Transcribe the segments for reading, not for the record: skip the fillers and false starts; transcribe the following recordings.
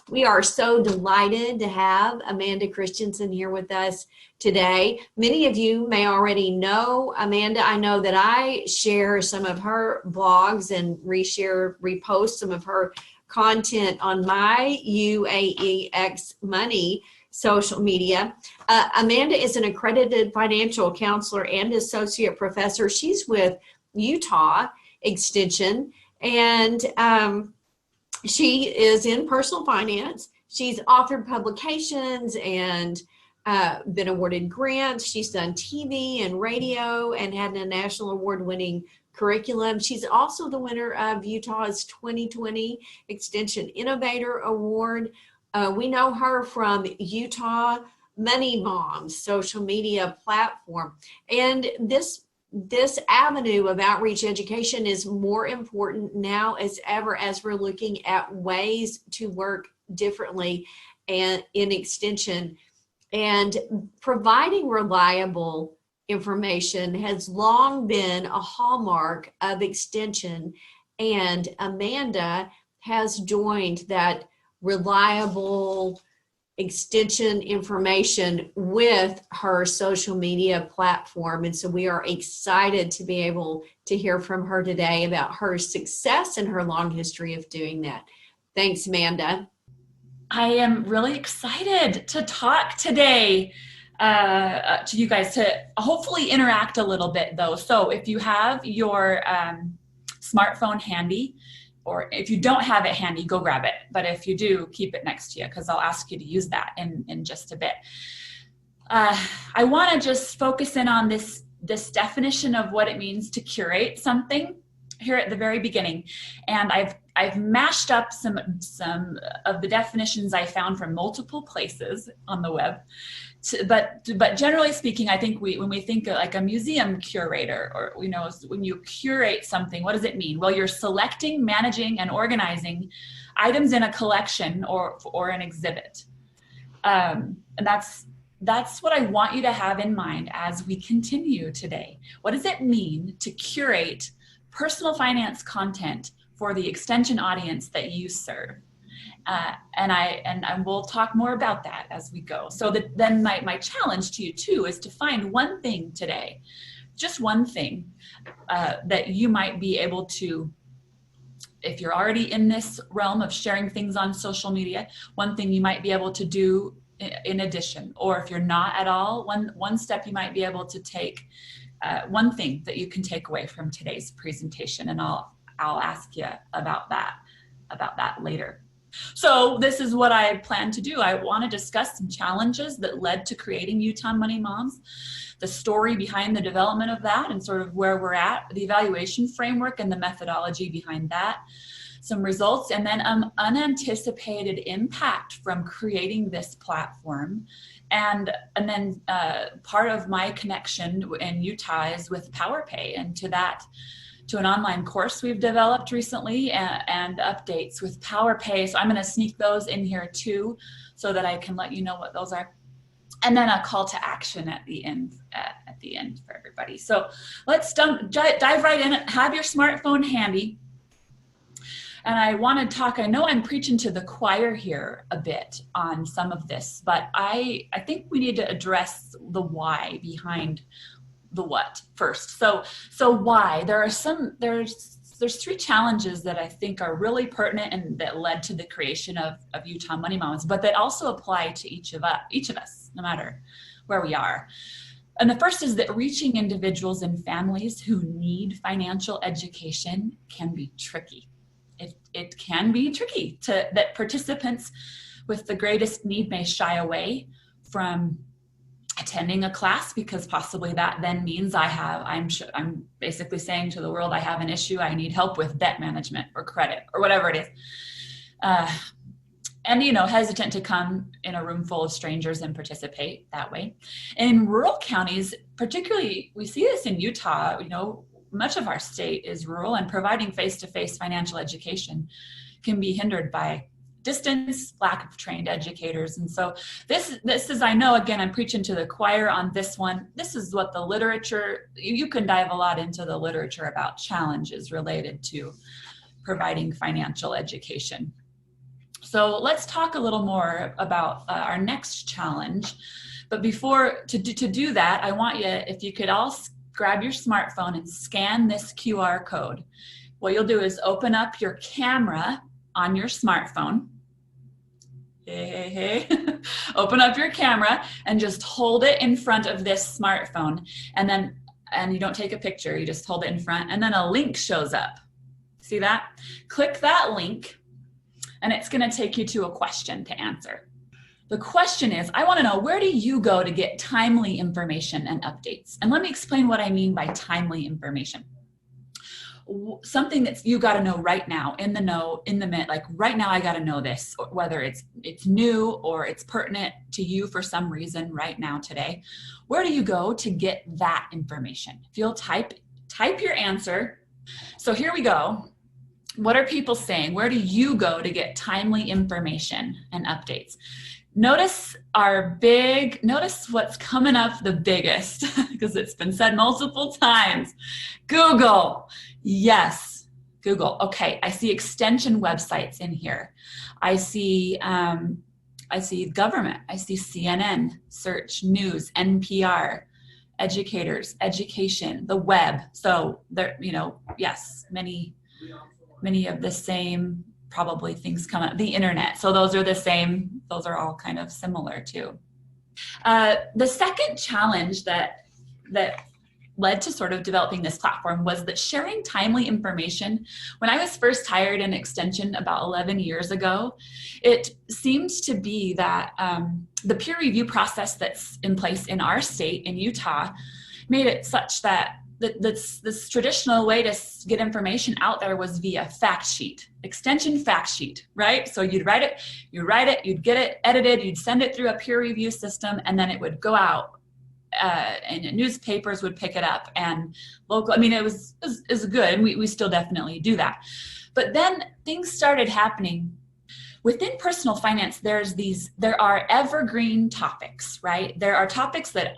We are so delighted to have Amanda Christensen here with us today. Many of you may already know Amanda. I know that I share some of her blogs and repost some of her content on my UAEX Money social media. Amanda is an accredited financial counselor and associate professor. She's with Utah Extension, and she is in personal finance. She's authored publications and been awarded grants. She's done TV and radio and had a national award-winning curriculum. She's also the winner of Utah's 2020 Extension Innovator Award. We know her from Utah Money Moms social media platform. And this avenue of outreach education is more important now as ever, as we're looking at ways to work differently and in extension. And providing reliable information has long been a hallmark of extension, and Amanda has joined that reliable extension information with her social media platform. And so we are excited to be able to hear from her today about her success and her long history of doing that. Thanks, Amanda. I am really excited to talk today to you guys, to hopefully interact a little bit though. So if you have your smartphone handy, or if you don't have it handy, go grab it. But if you do, keep it next to you, because I'll ask you to use that in just a bit. I want to just focus in on this definition of what it means to curate something here at the very beginning. And I've mashed up some of the definitions I found from multiple places on the web. But generally speaking, I think when we think of like a museum curator, or when you curate something, what does it mean? Well, you're selecting, managing, and organizing items in a collection or an exhibit. And that's what I want you to have in mind as we continue today. What does it mean to curate personal finance content for the extension audience that you serve? And we'll talk more about that as we go. So then my challenge to you too is to find one thing today, just one thing that you might be able to, if you're already in this realm of sharing things on social media, one thing you might be able to do in addition. Or if you're not at all, one step you might be able to take, one thing that you can take away from today's presentation. And I'll ask you about that later. So this is what I plan to do. I want to discuss some challenges that led to creating Utah Money Moms, the story behind the development of that and sort of where we're at, the evaluation framework and the methodology behind that, some results, and then unanticipated impact from creating this platform. And then part of my connection in Utah is with PowerPay, and to an online course we've developed recently and updates with PowerPay. So I'm going to sneak those in here too, so that I can let you know what those are. And then a call to action at the end for everybody. So let's dive right in. Have your smartphone handy. And I want to talk, I know I'm preaching to the choir here a bit on some of this, but I think we need to address the why behind the what first. So why? There's three challenges that I think are really pertinent and that led to the creation of Utah Money Moms, but that also apply to each of us, no matter where we are. And the first is that reaching individuals and families who need financial education can be tricky. It can be tricky that participants with the greatest need may shy away from attending a class, because possibly that then means I'm basically saying to the world, I have an issue, I need help with debt management or credit or whatever it is. And hesitant to come in a room full of strangers and participate that way. And in rural counties, particularly, we see this in Utah, much of our state is rural, and providing face-to-face financial education can be hindered by distance, lack of trained educators. And so this is, I know, again, I'm preaching to the choir on this one. This is what the literature, you can dive a lot into the literature about challenges related to providing financial education. So let's talk a little more about our next challenge. But before to do that, I want you, if you could all grab your smartphone and scan this QR code. What you'll do is open up your camera on your smartphone. Hey. Open up your camera and just hold it in front of this smartphone. And you don't take a picture, you just hold it in front, and then a link shows up. See that? Click that link, and it's going to take you to a question to answer. The question is, I want to know, where do you go to get timely information and updates? And let me explain what I mean by timely information. Something that you got to know right now, in the know, in the minute, like right now I got to know this, whether it's new or it's pertinent to you for some reason right now today. Where do you go to get that information? If you'll type your answer. So here we go. What are people saying? Where do you go to get timely information and updates? Notice what's coming up the biggest, because it's been said multiple times. Google. Yes, Google. Okay, I see extension websites in here. I see government. I see CNN, search, news, NPR, educators, education, the web. So there, yes, many of the same probably things come up. The internet. So those are the same. Those are all kind of similar too. The second challenge that led to sort of developing this platform was that sharing timely information. When I was first hired in Extension about 11 years ago, it seemed to be that the peer review process that's in place in our state, in Utah, made it such that this traditional way to get information out there was via fact sheet, Extension fact sheet, right? So you'd write it, you'd get it edited, you'd send it through a peer review system, and then it would go out. And newspapers would pick it up, and local, it was good, and we still definitely do that. But then things started happening. Within personal finance, there are evergreen topics, right? There are topics that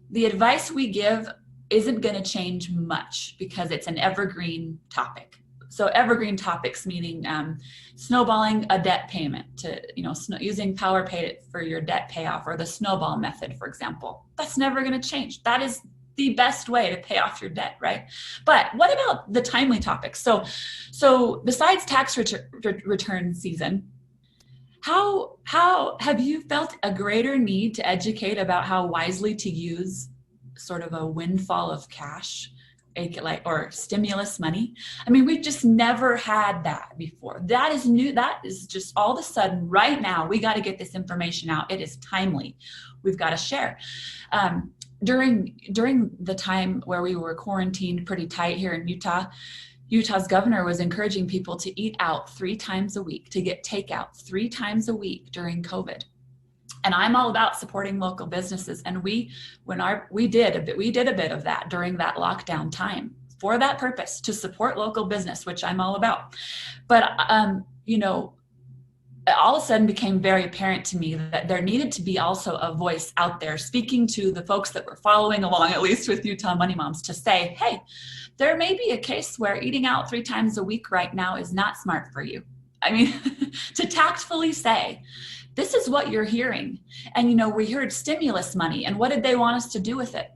the advice we give isn't going to change much because it's an evergreen topic. So evergreen topics meaning snowballing a debt payment to, using PowerPay for your debt payoff, or the snowball method, for example. That's never going to change. That is the best way to pay off your debt, right? But what about the timely topics? So besides tax return season, how have you felt a greater need to educate about how wisely to use sort of a windfall of cash, or stimulus money? We've just never had that before. That is new. That is just all of a sudden right now, we got to get this information out. It is timely. We've got to share. During the time where we were quarantined pretty tight here in Utah's governor was encouraging people to eat out 3 times a week, to get takeout 3 times a week during COVID. And I'm all about supporting local businesses. And we did a bit of that during that lockdown time for that purpose, to support local business, which I'm all about. But, it all of a sudden became very apparent to me that there needed to be also a voice out there speaking to the folks that were following along, at least with Utah Money Moms, to say, hey, there may be a case where eating out 3 times a week right now is not smart for you. To tactfully say, this is what you're hearing. And, we heard stimulus money. And what did they want us to do with it?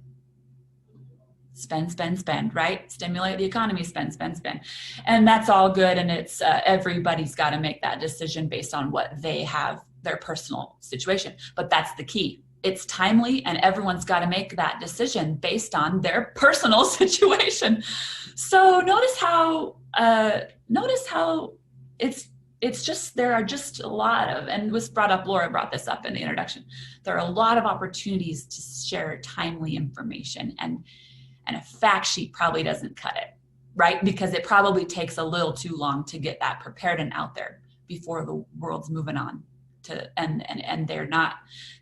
Spend, right? Stimulate the economy, spend. And that's all good. And it's everybody's got to make that decision based on what they have, their personal situation. But that's the key. It's timely, and everyone's got to make that decision based on their personal situation. So notice how it's just, there are just a lot of, and was brought up, Laura brought this up in the introduction, there are a lot of opportunities to share timely information, and a fact sheet probably doesn't cut it, right? Because it probably takes a little too long to get that prepared and out there before the world's moving on to, and they're not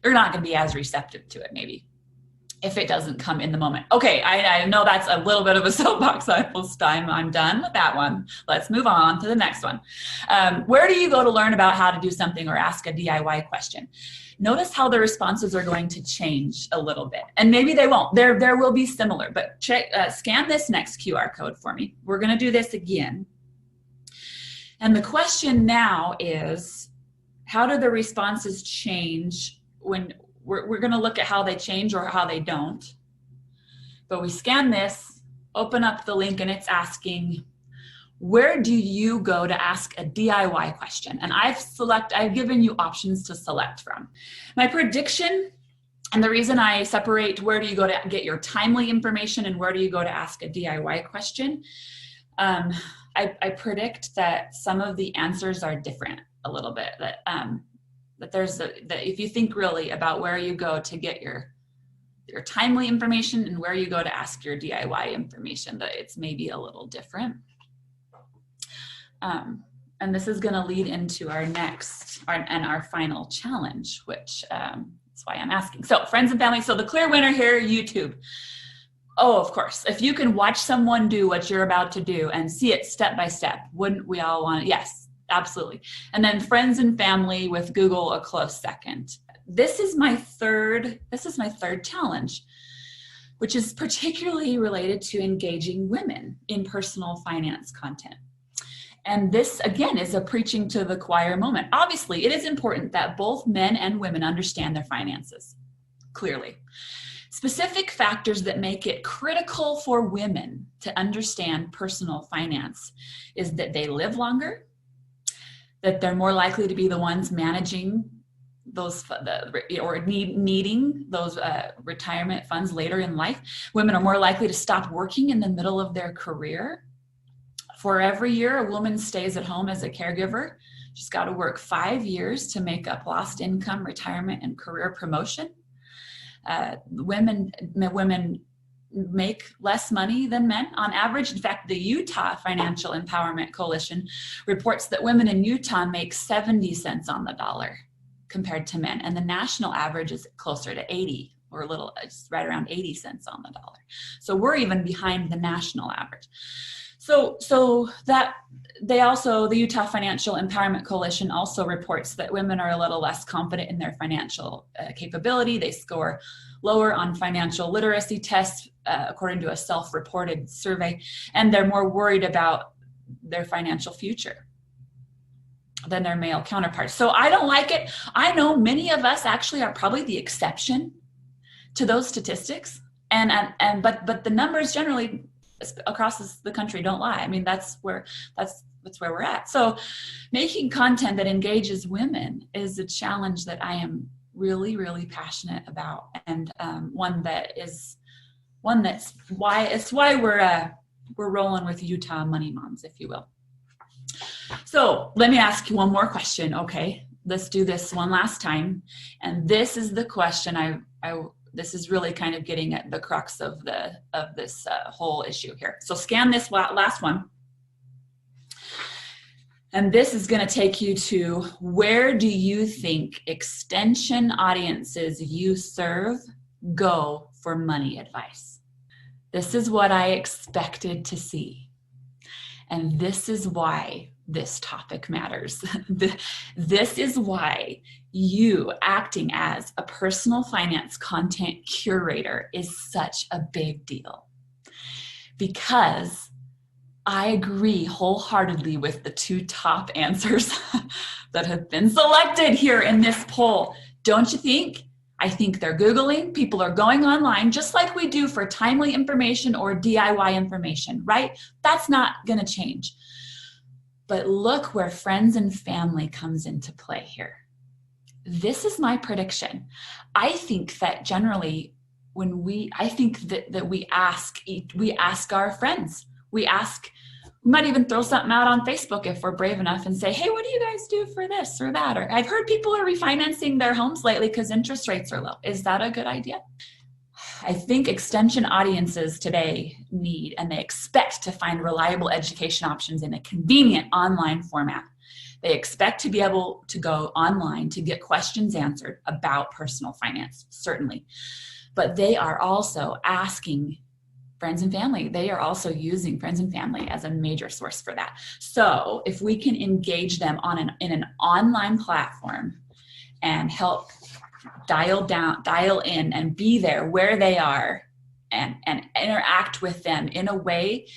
going to be as receptive to it, maybe, if it doesn't come in the moment. Okay, I know that's a little bit of a soapbox. I'm done with that one. Let's move on to the next one. Where do you go to learn about how to do something or ask a DIY question? Notice how the responses are going to change a little bit. And maybe they won't. There will be similar, but scan this next QR code for me. We're going to do this again. And the question now is, how do the responses change when we're going to look at how they change or how they don't. But we scan this, open up the link, and it's asking, where do you go to ask a DIY question? And I've given you options to select from. My prediction, and the reason I separate where do you go to get your timely information and where do you go to ask a DIY question, I predict that some of the answers are different a little bit. That if you think really about where you go to get your timely information and where you go to ask your DIY information, that it's maybe a little different. And this is going to lead into our final challenge, which that's why I'm asking. So friends and family, so the clear winner here, YouTube. Oh, of course. If you can watch someone do what you're about to do and see it step by step, wouldn't we all want it? Yes, absolutely. And then friends and family with Google, a close second. This is my third challenge, which is particularly related to engaging women in personal finance content. And this, again, is a preaching to the choir moment. Obviously, it is important that both men and women understand their finances, clearly. Specific factors that make it critical for women to understand personal finance is that they live longer, that they're more likely to be the ones managing those needing those retirement funds later in life. Women are more likely to stop working in the middle of their career. For every year a woman stays at home as a caregiver, she's got to work 5 years to make up lost income, retirement, and career promotion. Women make less money than men on average. In fact, the Utah Financial Empowerment Coalition reports that women in Utah make 70 cents on the dollar compared to men, and the national average is closer to 80, or a little, it's right around 80 cents on the dollar. So we're even behind the national average. So that the Utah Financial Empowerment Coalition also reports that women are a little less confident in their financial capability. They score lower on financial literacy tests, according to a self-reported survey, and they're more worried about their financial future than their male counterparts. So I don't like it. I know many of us actually are probably the exception to those statistics, but the numbers generally across the country don't lie. I mean, that's where we're at. So making content that engages women is a challenge that I am really, really passionate about, and that's why we're rolling with Utah Money Moms, if you will. So let me ask you one more question. Okay, let's do this one last time. And this is the question this is really kind of getting at the crux of this whole issue here. So scan this last one. And this is going to take you to, where do you think extension audiences you serve go for money advice? This is what I expected to see. And this is why this topic matters. This is why you acting as a personal finance content curator is such a big deal. Because I agree wholeheartedly with the two top answers that have been selected here in this poll. Don't you think? I think they're Googling. People are going online just like we do for timely information or DIY information, right? That's not going to change. But look where friends and family comes into play here. This is my prediction. I think that generally we ask our friends. We might even throw something out on Facebook if we're brave enough and say, hey, what do you guys do for this or that? Or I've heard people are refinancing their homes lately because interest rates are low. Is that a good idea? I think extension audiences today need and they expect to find reliable education options in a convenient online format. They expect to be able to go online to get questions answered about personal finance, certainly. But they are also asking friends and family. They are also using friends and family as a major source for that. So if we can engage them in an online platform and help dial in and be there where they are and interact with them in a way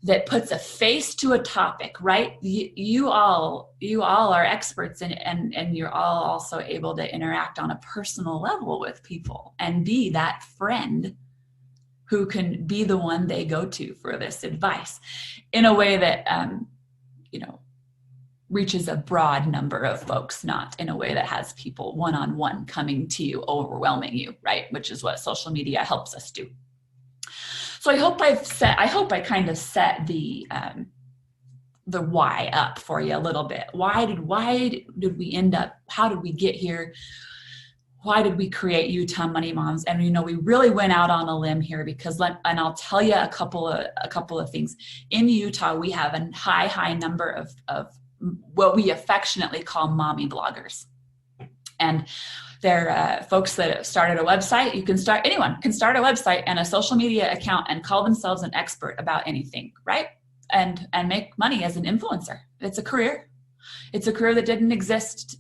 that puts a face to a topic, right? You all are experts, and you're all also able to interact on a personal level with people and be that friend who can be the one they go to for this advice in a way that, reaches a broad number of folks, not in a way that has people one-on-one coming to you, overwhelming you, right? Which is what social media helps us do. So I hope I kind of set the why up for you a little bit. Why did we end up, how did we get here? Why did we create Utah Money Moms? And we really went out on a limb here because and I'll tell you a couple of things. In Utah, we have a high number of what we affectionately call mommy bloggers. And they're folks that started a website. Anyone can start a website and a social media account and call themselves an expert about anything, right? And make money as an influencer. It's a career. It's a career that didn't exist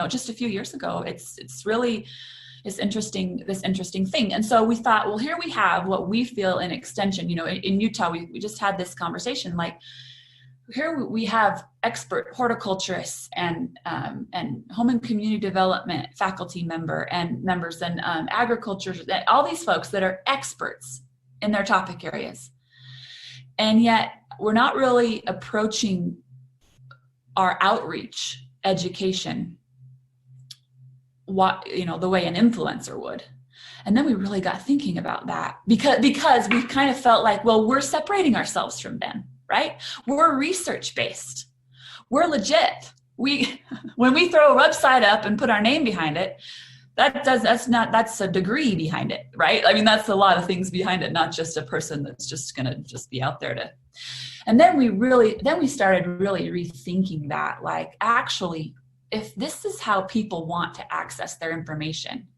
just a few years ago. It's really this interesting thing. And so we thought, well, here we have what we feel in extension. In Utah, we just had this conversation, like, here we have expert horticulturists and home and community development faculty members and agriculture, all these folks that are experts in their topic areas. And yet we're not really approaching our outreach education the way an influencer would. And then we really got thinking about that because we kind of felt like, well, we're separating ourselves from them. Right? We're research-based. We're legit. When we throw a website up and put our name behind it, that's a degree behind it, right? I mean, that's a lot of things behind it, not just a person that's just going to just be out there to. And then we started really rethinking that, like, actually, if this is how people want to access their information,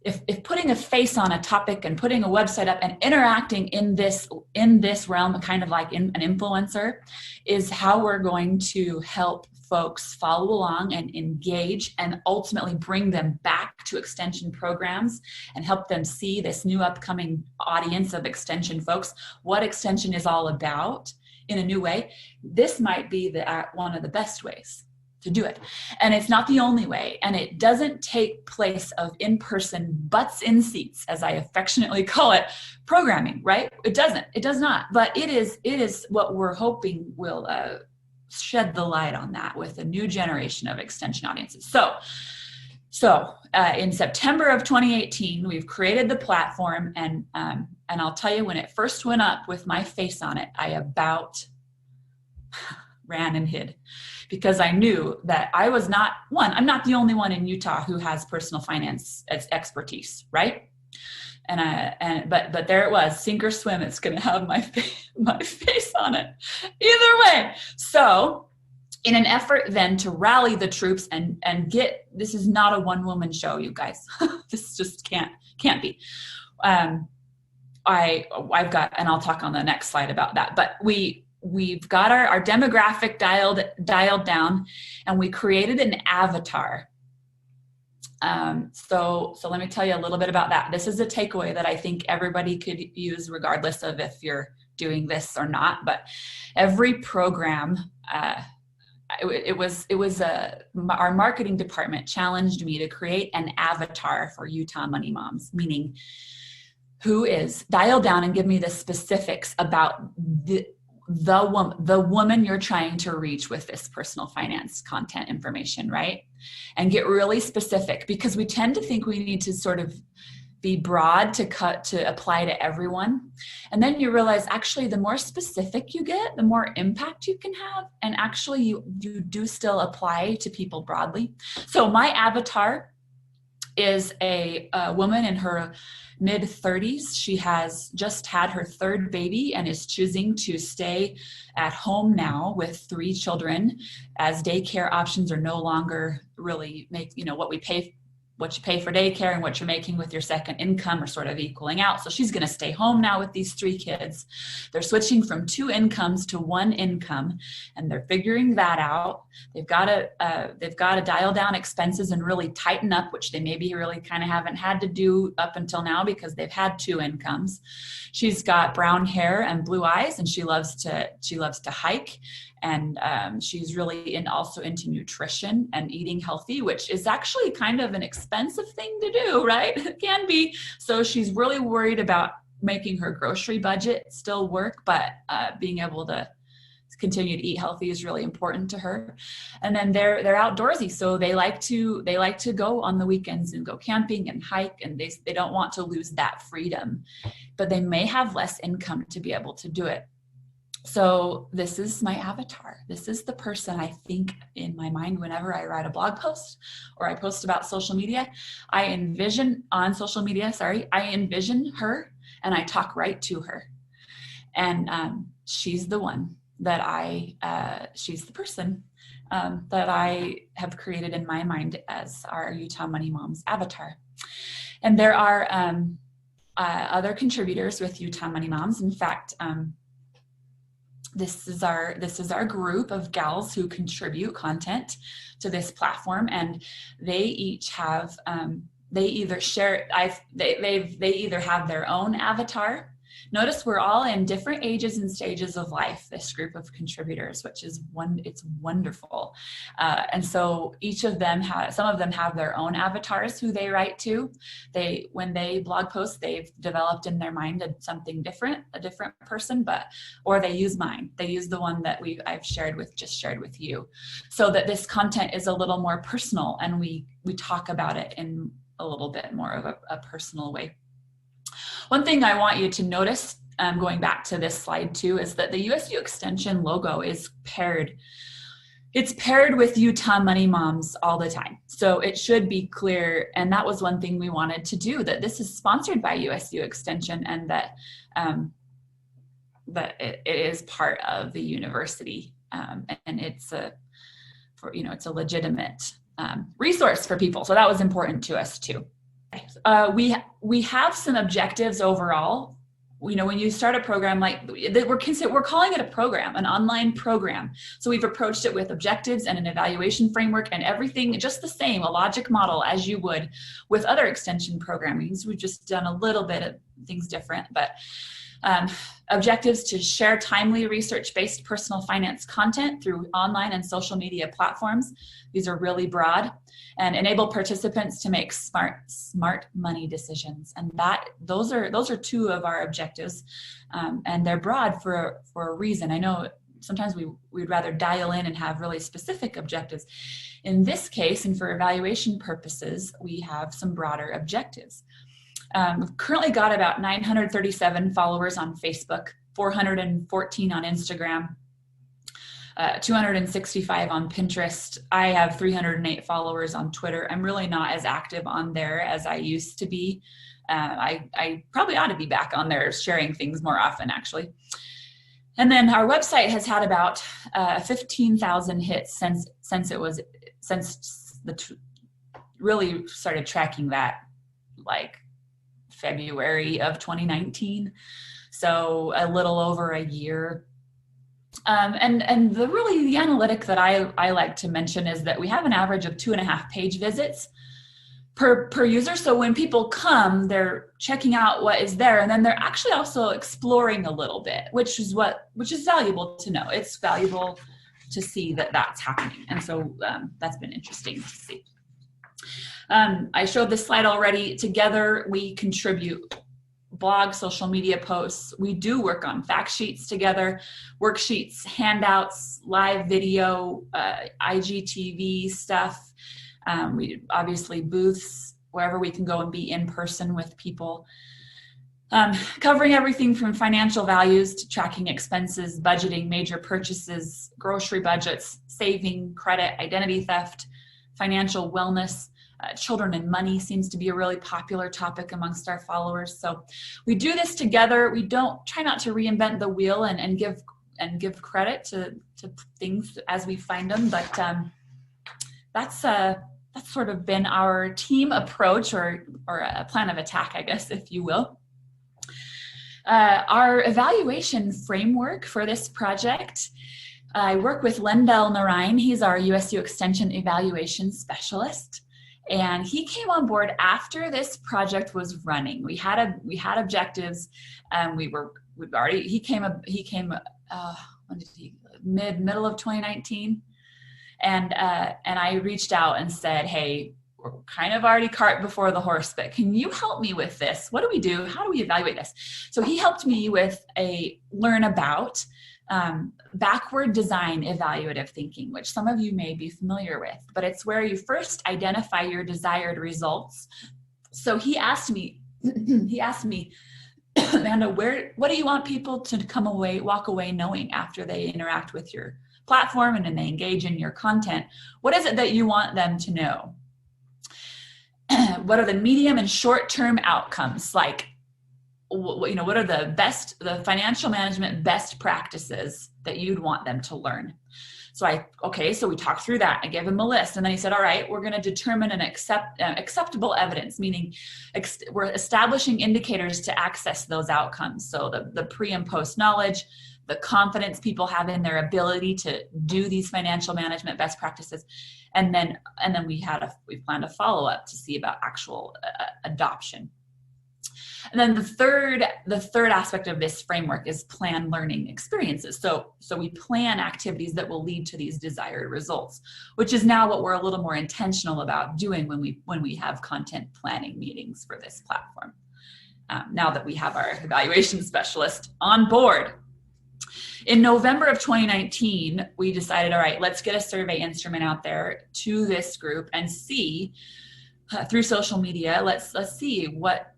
if putting a face on a topic and putting a website up and interacting in this realm, kind of like an influencer, is how we're going to help folks follow along and engage and ultimately bring them back to extension programs and help them see this new upcoming audience of extension folks, what extension is all about in a new way. This might be one of the best ways to do it. And it's not the only way. And it doesn't take place of in-person butts in seats, as I affectionately call it, programming, right? It does not. But it is what we're hoping will shed the light on that with a new generation of extension audiences. So in September of 2018, we've created the platform, and I'll tell you, when it first went up with my face on it, I about ran and hid, because I knew that I'm not the only one in Utah who has personal finance expertise, right? But there it was, sink or swim, it's going to have my face on it. Either way. So in an effort then to rally the troops and this is not a one-woman show, you guys. This just can't be. I've got, and I'll talk on the next slide about that, but we've got our demographic dialed down, and we created an avatar. So let me tell you a little bit about that. This is a takeaway that I think everybody could use, regardless of if you're doing this or not. But every program, our marketing department challenged me to create an avatar for Utah Money Moms, meaning who is dialed down and give me the specifics about the woman you're trying to reach with this personal finance content information, right? And get really specific, because we tend to think we need to sort of be broad to apply to everyone. And then you realize, actually, the more specific you get, the more impact you can have. And actually you do still apply to people broadly. So my avatar is a woman in her mid-30s. She has just had her third baby and is choosing to stay at home now with 3 children, as daycare options are no longer really what we pay what you pay for daycare and what you're making with your second income are sort of equaling out. So she's going to stay home now with these 3 kids. They're switching from 2 incomes to 1 income, and they're figuring that out. They've got to dial down expenses and really tighten up, which they maybe really kind of haven't had to do up until now because they've had 2 incomes. She's got brown hair and blue eyes, and she loves to hike. And she's really also into nutrition and eating healthy, which is actually kind of an expensive thing to do, right? It can be. So she's really worried about making her grocery budget still work, but being able to continue to eat healthy is really important to her. And then they're outdoorsy, so they like to go on the weekends and go camping and hike, and they don't want to lose that freedom, but they may have less income to be able to do it. So this is my avatar. This is the person I think in my mind whenever I write a blog post or I post about social media. I envision her and I talk right to her. And she's the one that she's the person that I have created in my mind as our Utah Money Moms avatar. And there are other contributors with Utah Money Moms. In fact, this is our group of gals who contribute content to this platform, and they each have they either have their own avatar. Notice we're all in different ages and stages of life, this group of contributors, which is it's wonderful. And so each of them some of them have their own avatars who they write to. When they blog post, they've developed in their mind something different, a different person, or they use mine. They use the one that I've shared with you, so that this content is a little more personal, and we talk about it in a little bit more of a personal way. One thing I want you to notice, going back to this slide too, is that the USU Extension logo is paired. It's paired with Utah Money Moms all the time. So it should be clear. And that was one thing we wanted to do, that this is sponsored by USU Extension, and that it is part of the university. And it's a legitimate resource for people. So that was important to us too. We have some objectives overall. When you start a program like we're calling it a program, an online program. So we've approached it with objectives and an evaluation framework and everything just the same, a logic model as you would with other extension programmings. We've just done a little bit of things different, but objectives to share timely research-based personal finance content through online and social media platforms. These are really broad. And enable participants to make smart money decisions. And those are 2 of our objectives. And they're broad for a reason. I know sometimes we'd rather dial in and have really specific objectives. In this case, and for evaluation purposes, we have some broader objectives. We've currently got about 937 followers on Facebook, 414 on Instagram, 265 on Pinterest. I have 308 followers on Twitter. I'm really not as active on there as I used to be. I probably ought to be back on there sharing things more often, actually. And then our website has had about 15,000 hits since really started tracking that like February of 2019. So a little over a year. And the analytic that I like to mention is that we have an average of 2.5 page visits per user. So when people come, they're checking out what is there, and then they're actually also exploring a little bit, which is valuable to know. It's valuable to see that that's happening. And so that's been interesting to see. I showed this slide already. Together, we contribute blog, social media posts. We do work on fact sheets together, worksheets, handouts, live video, IGTV stuff. We obviously booths, wherever we can go and be in person with people. Covering everything from financial values to tracking expenses, budgeting, major purchases, grocery budgets, saving, credit, identity theft, financial wellness. Children and money seems to be a really popular topic amongst our followers. So we do this together. We don't try not to reinvent the wheel and give credit to things as we find them. But that's that's sort of been our team approach or a plan of attack, I guess, if you will. Our evaluation framework for this project, I work with Lendell Narain. He's our USU Extension Evaluation Specialist. And he came on board after this project was running. We had objectives, and he came when did he, middle of 2019. And I reached out and said, hey, we're kind of already cart before the horse, but can you help me with this? What do we do? How do we evaluate this? So he helped me with learn about backward design evaluative thinking, which some of you may be familiar with, but it's where you first identify your desired results. So he asked me, Amanda, what do you want people to walk away knowing after they interact with your platform and then they engage in your content? What is it that you want them to know? What are the medium and short-term outcomes? Like, what are the financial management best practices that you'd want them to learn? So we talked through that. I gave him a list, and then he said, all right, we're going to determine an acceptable evidence, meaning we're establishing indicators to access those outcomes. So the pre and post knowledge, the confidence people have in their ability to do these financial management best practices. And then we planned a follow-up to see about actual adoption. And then the third aspect of this framework is plan learning experiences. So we plan activities that will lead to these desired results, which is now what we're a little more intentional about doing when we have content planning meetings for this platform. Now that we have our evaluation specialist on board. In November of 2019, we decided, all right, let's get a survey instrument out there to this group and see through social media. Let's see what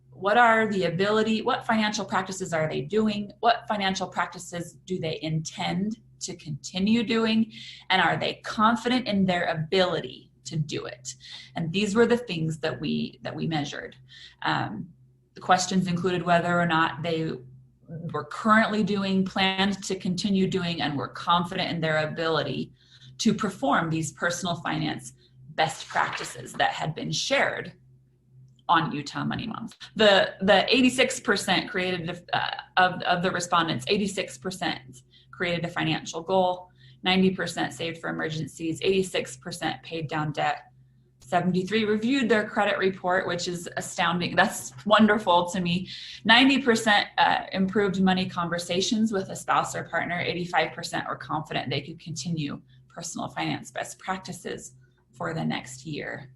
financial practices are they doing? What financial practices do they intend to continue doing? And are they confident in their ability to do it? And these were the things that we measured. The questions included whether or not they were currently doing, planned to continue doing, and were confident in their ability to perform these personal finance best practices that had been shared on Utah Money Moms. The 86% created of the respondents, 86% created a financial goal, 90% saved for emergencies, 86% paid down debt, 73 reviewed their credit report, which is astounding. That's wonderful to me. 90% improved money conversations with a spouse or partner. 85% were confident they could continue personal finance best practices for the next year,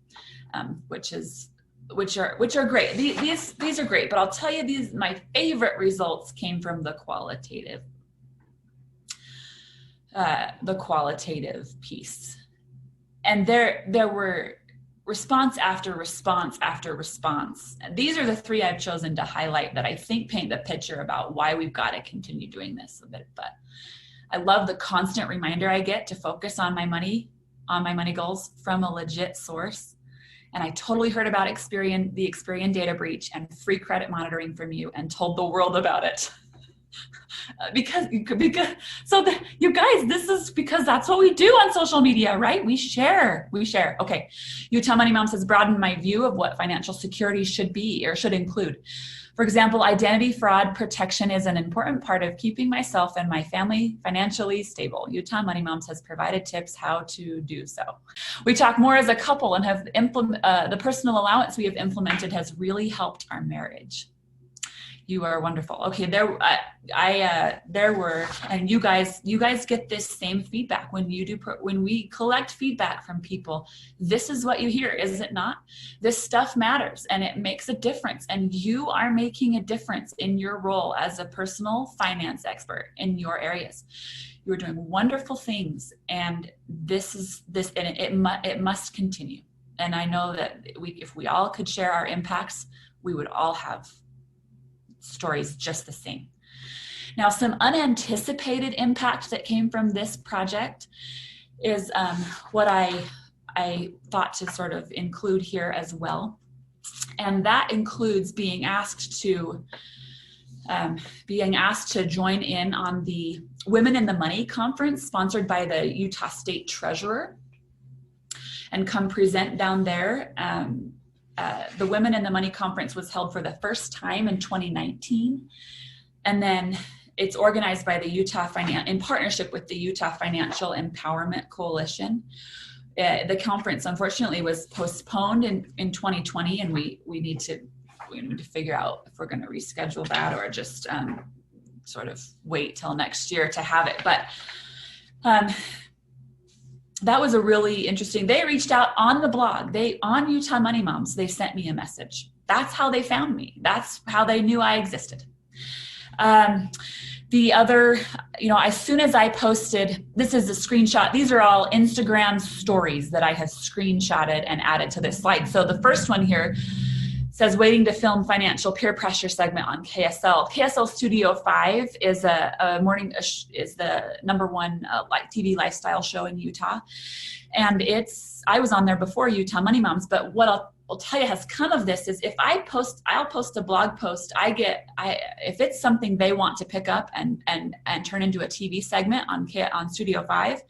which are great. These are great, but I'll tell you, my favorite results came from the qualitative piece. And there were response after response after response. And these are the three I've chosen to highlight that I think paint the picture about why we've got to continue doing this a bit. But I love the constant reminder I get to focus on my money goals from a legit source. And I totally heard about the Experian data breach and free credit monitoring from you and told the world about it. You guys, this is because that's what we do on social media, right? We share. Okay. Utah Money Moms has broadened my view of what financial security should be or should include. For example, identity fraud protection is an important part of keeping myself and my family financially stable. Utah Money Moms has provided tips how to do so. We talk more as a couple and have the personal allowance we have implemented has really helped our marriage. You are wonderful. Okay, there were, and you guys get this same feedback when we collect feedback from people. This is what you hear, is it not? This stuff matters and it makes a difference, and you are making a difference in your role as a personal finance expert in your areas. You're doing wonderful things, and it must continue. And I know that if we all could share our impacts, we would all have stories just the same. Now, some unanticipated impact that came from this project is what I thought to sort of include here as well. And that includes being asked to join in on the Women in the Money conference sponsored by the Utah State Treasurer. and come present down there. The Women in the Money Conference was held for the first time in 2019. And then it's organized by the in partnership with the Utah Financial Empowerment Coalition. The conference, unfortunately, was postponed in 2020, and we need to figure out if we're going to reschedule that or just sort of wait till next year to have it. But that was a really interesting. They reached out on the blog. On Utah Money Moms, they sent me a message. That's how they found me. That's how they knew I existed. The other, as soon as I posted, this is a screenshot. These are all Instagram stories that I have screenshotted and added to this slide. So the first one here says, waiting to film financial peer pressure segment on KSL. KSL Studio 5 is the number one TV lifestyle show in Utah. And I was on there before Utah Money Moms, but what I'll tell you has come of this is if I'll post a blog post, if it's something they want to pick up and turn into a TV segment on Studio 5,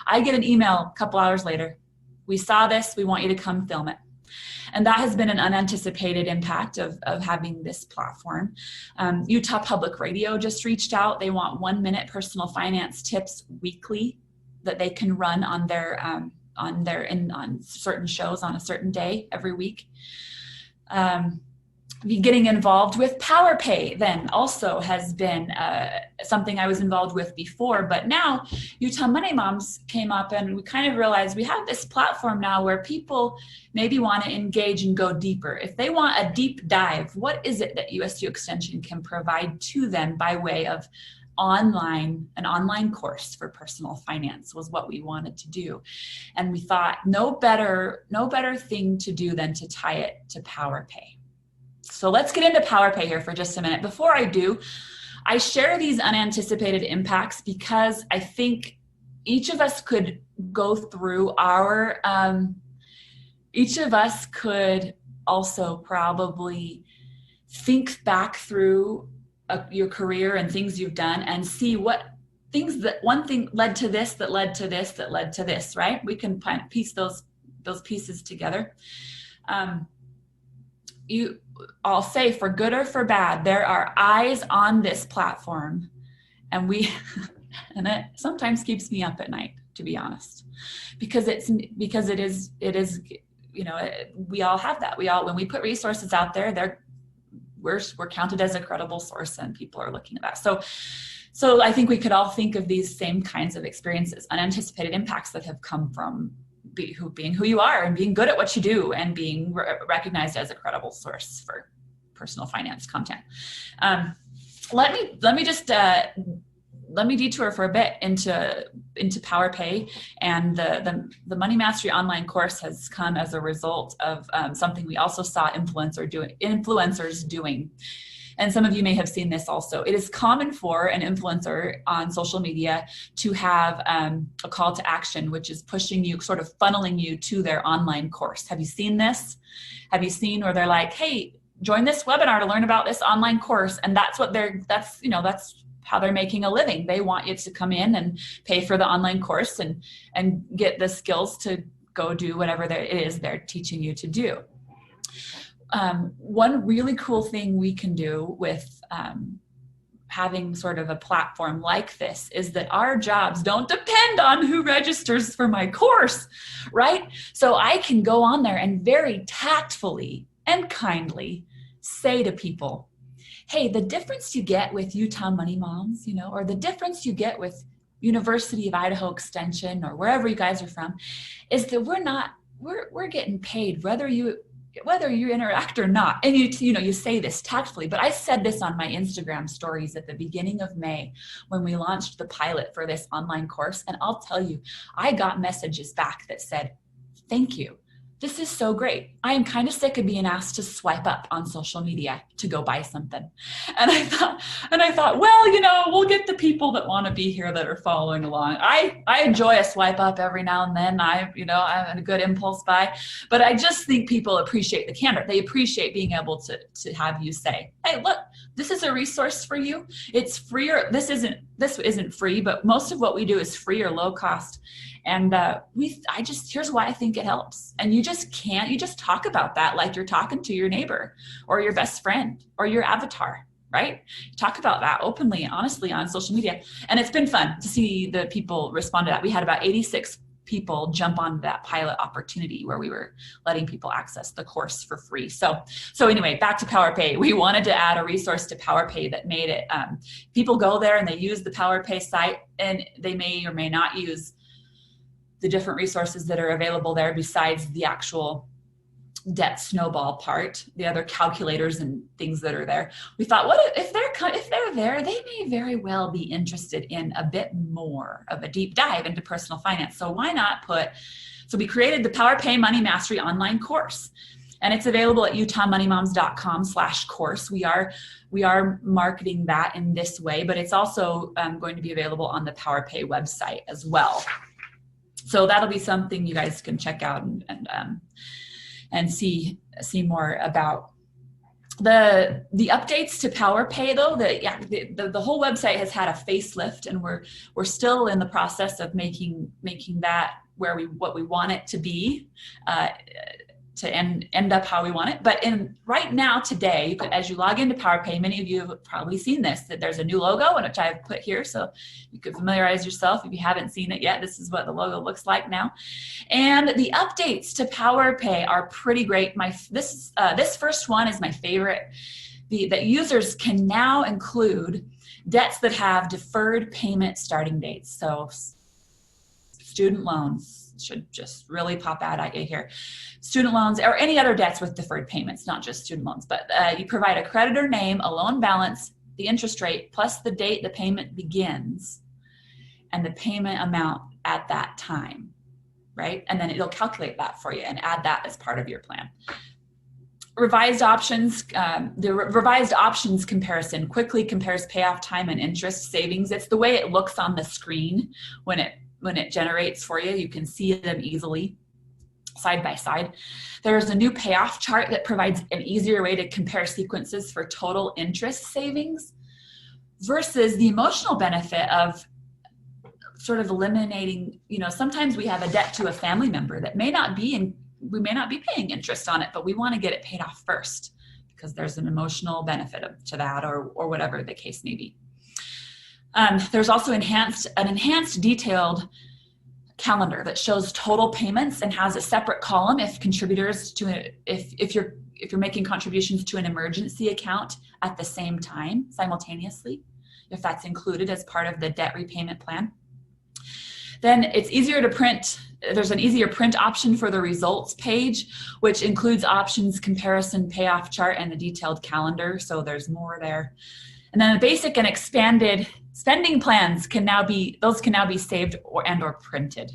I get an email a couple hours later. We saw this, we want you to come film it. And that has been an unanticipated impact of having this platform. Utah Public Radio just reached out. They want 1-minute personal finance tips weekly that they can run on certain shows on a certain day every week. Getting involved with PowerPay then also has been something I was involved with before, but now Utah Money Moms came up and we kind of realized we have this platform now where people maybe want to engage and go deeper. If they want a deep dive, what is it that USU Extension can provide to them by way of an online course for personal finance was what we wanted to do. And we thought no better thing to do than to tie it to PowerPay. So let's get into PowerPay here for just a minute. Before I do, I share these unanticipated impacts because I think each of us could go through each of us could also probably think back through your career and things you've done and see what things that one thing led to this, that led to this, that led to this, right? We can piece those pieces together. I'll say for good or for bad, there are eyes on this platform and it sometimes keeps me up at night, to be honest, because it is, we all have that. When we put resources out there, we're counted as a credible source and people are looking at that. So I think we could all think of these same kinds of experiences, unanticipated impacts that have come from being who you are and being good at what you do and being recognized as a credible source for personal finance content. Let me detour for a bit into PowerPay, and the Money Mastery online course has come as a result of something we also saw influencers doing. And some of you may have seen this also. It is common for an influencer on social media to have a call to action, which is pushing you, sort of funneling you to their online course. Have you seen this? Have you seen where they're like, hey, join this webinar to learn about this online course? And that's how they're making a living. They want you to come in and pay for the online course and get the skills to go do whatever it is they're teaching you to do. One really cool thing we can do with having sort of a platform like this is that our jobs don't depend on who registers for my course, right? So I can go on there and very tactfully and kindly say to people, hey, the difference you get with Utah Money Moms, or the difference you get with University of Idaho Extension or wherever you guys are from, is that we're getting paid whether you interact or not. And you say this tactfully, but I said this on my Instagram stories at the beginning of May when we launched the pilot for this online course. And I'll tell you, I got messages back that said, thank you. This is so great. I am kind of sick of being asked to swipe up on social media to go buy something. And I thought, well, we'll get the people that want to be here that are following along. I enjoy a swipe up every now and then. I'm a good impulse buy, but I just think people appreciate the candor. They appreciate being able to have you say, hey, this is a resource for you. It's free, or this isn't free, but most of what we do is free or low cost. And here's why I think it helps. And you just talk about that like you're talking to your neighbor or your best friend or your avatar, right? Talk about that openly and honestly on social media. And it's been fun to see the people respond to that. We had about 86 people jump on that pilot opportunity where we were letting people access the course for free. So anyway, back to PowerPay. We wanted to add a resource to PowerPay that made it, people go there and they use the PowerPay site, and they may or may not use the different resources that are available there besides the actual debt snowball part, the other calculators and things that are there. We thought, what if they're there, they may very well be interested in a bit more of a deep dive into personal finance. So why not so we created the PowerPay Money Mastery online course, and it's available at utahmoneymoms.com/course. We are marketing that in this way, but it's also going to be available on the PowerPay website as well. So that'll be something you guys can check out and see more about. The updates to PowerPay though, the whole website has had a facelift, and we're still in the process of making that what we want it to be, to end up how we want it. But right now today, as you log into PowerPay, many of you have probably seen that there's a new logo, which I've put here, so you could familiarize yourself if you haven't seen it yet. This is what the logo looks like now. And the updates to PowerPay are pretty great. This first one is my favorite. That users can now include debts that have deferred payment starting dates. So student loans should just really pop out at you here. Student loans or any other debts with deferred payments, not just student loans, but you provide a creditor name, a loan balance, the interest rate, plus the date the payment begins and the payment amount at that time, right? And then it'll calculate that for you and add that as part of your plan. Revised options, the revised options comparison quickly compares payoff time and interest savings. It's the way it looks on the screen when it generates for you. You can see them easily side by side. There's a new payoff chart that provides an easier way to compare sequences for total interest savings versus the emotional benefit of sort of eliminating, sometimes we have a debt to a family member that we may not be paying interest on it, but we want to get it paid off first because there's an emotional benefit to that or whatever the case may be. There's also an enhanced detailed calendar that shows total payments and has a separate column if you're making contributions to an emergency account at the same time simultaneously, if that's included as part of the debt repayment plan. Then it's easier to print. There's an easier print option for the results page, which includes options, comparison, payoff chart, and the detailed calendar. So there's more there. And then the basic and expanded spending plans can now be saved or printed.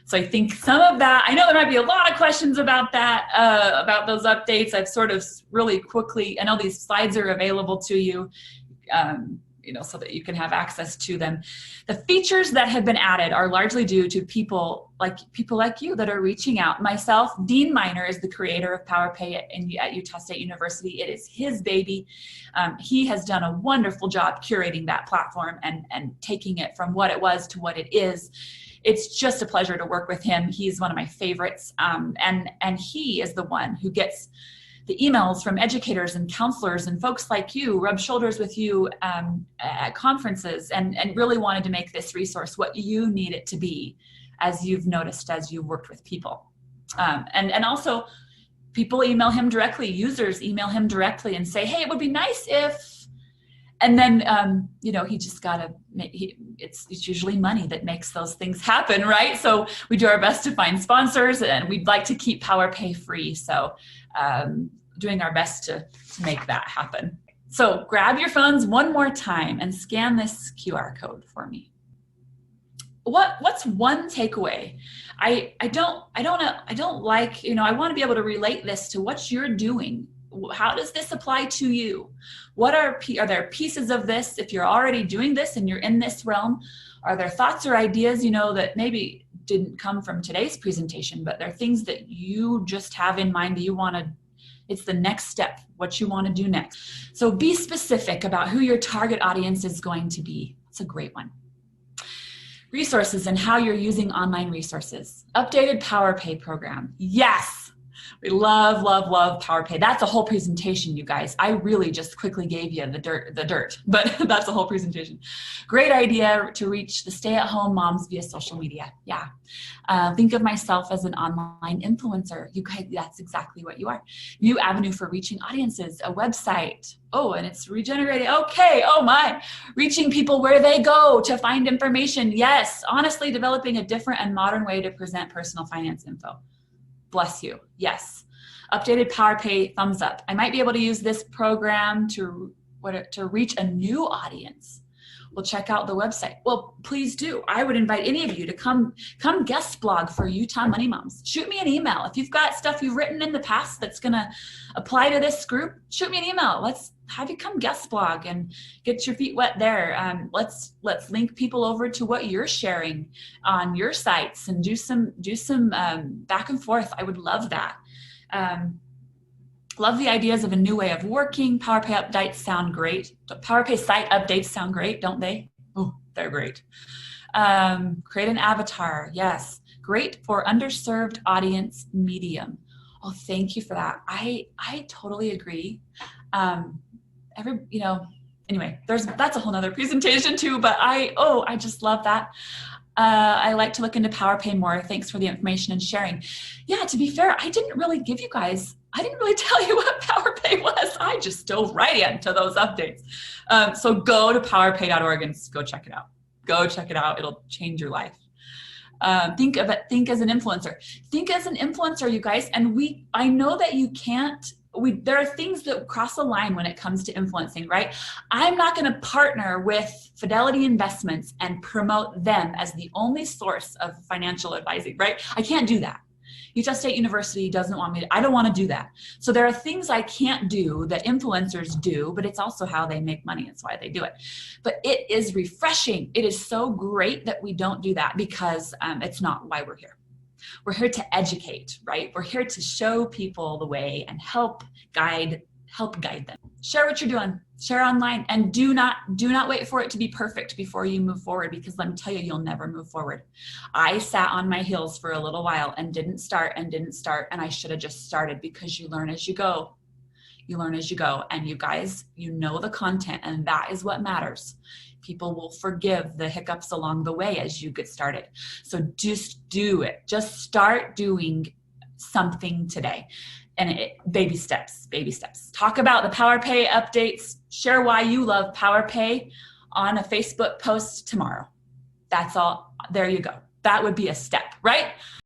So I think some of that, I know there might be a lot of questions about that, about those updates. I've sort of really quickly, I know these slides are available to you, so that you can have access to them. The features that have been added are largely due to people like you that are reaching out. Myself, Dean Miner is the creator of PowerPay at Utah State University. It is his baby. He has done a wonderful job curating that platform and taking it from what it was to what it is. It's just a pleasure to work with him. He's one of my favorites. And he is the one who gets the emails from educators and counselors and folks like you, rub shoulders with you at conferences, and really wanted to make this resource what you need it to be, as you've noticed as you've worked with people. And also people email him directly, users email him directly and say, hey, it would be nice if, and then, he just it's usually money that makes those things happen, right? So we do our best to find sponsors, and we'd like to keep PowerPay free. So doing our best to make that happen. So grab your phones one more time and scan this QR code for me. What's one takeaway? I don't like, I want to be able to relate this to what you're doing. How does this apply to you? What are there pieces of this? If you're already doing this and you're in this realm, are there thoughts or ideas, that maybe didn't come from today's presentation, but they're things that you just have in mind that you want to It's the next step, what you want to do next. So be specific about who your target audience is going to be. That's a great one. Resources and how you're using online resources. Updated PowerPay program. Yes. We love, love, love PowerPay. That's a whole presentation, you guys. I really just quickly gave you the dirt, but that's a whole presentation. Great idea to reach the stay-at-home moms via social media. Yeah. Think of myself as an online influencer. You guys, that's exactly what you are. New avenue for reaching audiences, a website. Oh, and it's regenerating. Okay. Oh my. Reaching people where they go to find information. Yes. Honestly, developing a different and modern way to present personal finance info. Bless you. Yes. Updated PowerPay, thumbs up. I might be able to use this program to reach a new audience. Well, check out the website. Well, please do. I would invite any of you to come guest blog for Utah Money Moms. Shoot me an email. If you've got stuff you've written in the past that's going to apply to this group, shoot me an email. Let's have you come guest blog and get your feet wet there. Let's link people over to what you're sharing on your sites and do some back and forth. I would love that. Love the ideas of a new way of working. PowerPay updates sound great. PowerPay site updates sound great, don't they? Oh, they're great. Create an avatar. Yes. Great for underserved audience medium. Oh, thank you for that. I totally agree. Anyway, that's a whole nother presentation too, but I just love that. I like to look into PowerPay more. Thanks for the information and sharing. Yeah, to be fair, I didn't really tell you what PowerPay was. I just dove right into those updates. So go to powerpay.org and go check it out. Go check it out. It'll change your life. Think as an influencer. Think as an influencer, you guys. And I know that you can't, there are things that cross the line when it comes to influencing, right? I'm not going to partner with Fidelity Investments and promote them as the only source of financial advising, right? I can't do that. Utah State University doesn't want me to, I don't want to do that. So there are things I can't do that influencers do, but it's also how they make money. It's why they do it. But it is refreshing. It is so great that we don't do that because it's not why we're here. We're here to educate, right? We're here to show people the way and help guide them. Share what you're doing. Share online, and do not wait for it to be perfect before you move forward, because let me tell you, you'll never move forward. I sat on my heels for a little while and didn't start, and I should have just started, because you learn as you go. You learn as you go, and you guys, you know the content, and that is what matters. People will forgive the hiccups along the way as you get started. So just do it. Just start doing something today. And baby steps. Talk about the PowerPay updates. Share why you love PowerPay on a Facebook post tomorrow. That's all. There you go. That would be a step, right?